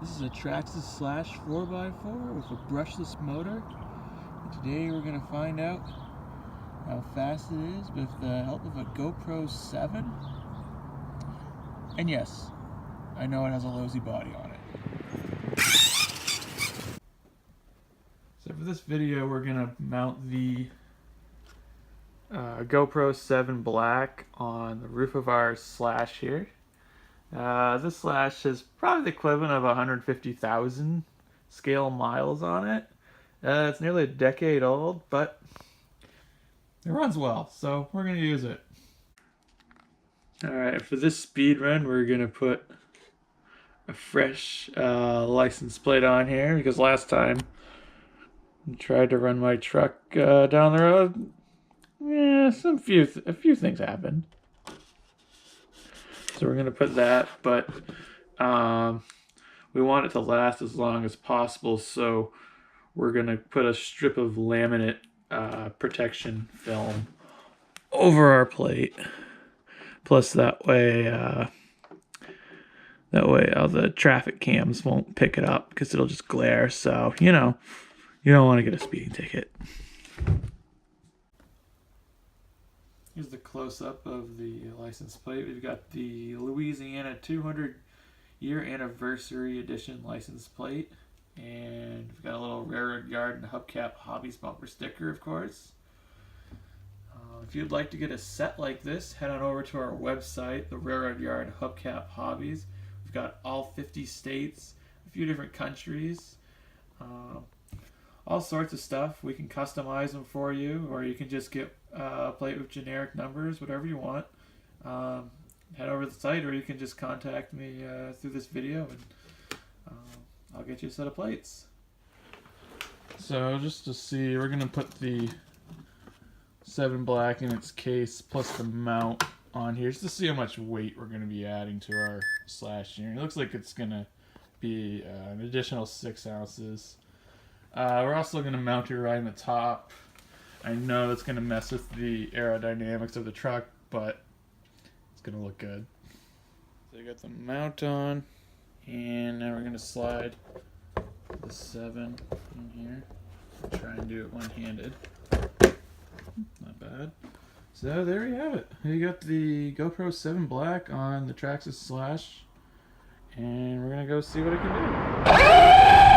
This is a Traxxas Slash 4x4 with a brushless motor. Today we're going to find out how fast it is with the help of a GoPro 7. And yes, I know it has a lousy body on it. So for this video we're going to mount the GoPro 7 Black on the roof of our Slash here. This Slash is probably the equivalent of 150,000 scale miles on it. It's nearly a decade old, but it runs well, so we're going to use it. Alright, for this speed run, we're going to put a fresh license plate on here, because last time I tried to run my truck down the road, a few things happened. So we're going to put that, but we want it to last as long as possible, so we're going to put a strip of laminate protection film over our plate. Plus that way all the traffic cams won't pick it up because it'll just glare, so you don't want to get a speeding ticket. Here's the close-up of the license plate. We've got the Louisiana 200-year anniversary edition license plate. And we've got a little Railroad Yard and Hubcap Hobbies bumper sticker, of course. If you'd like to get a set like this, head on over to our website, the Railroad Yard Hubcap Hobbies. We've got all 50 states, a few different countries. All sorts of stuff. We can customize them for you, or you can just get a plate with generic numbers, whatever you want. Head over to the site, or you can just contact me through this video, and I'll get you a set of plates. So just to see, we're going to put the 7 Black in its case, plus the mount on here, just to see how much weight we're going to be adding to our Slash here. It looks like it's going to be an additional 6 ounces. We're also going to mount it right on the top. I know that's going to mess with the aerodynamics of the truck, but it's going to look good. So you got the mount on, and now we're going to slide the 7 in here. I'll try and do it one-handed. Not bad. So there you have it. You got the GoPro 7 Black on the Traxxas Slash, and we're going to go see what it can do.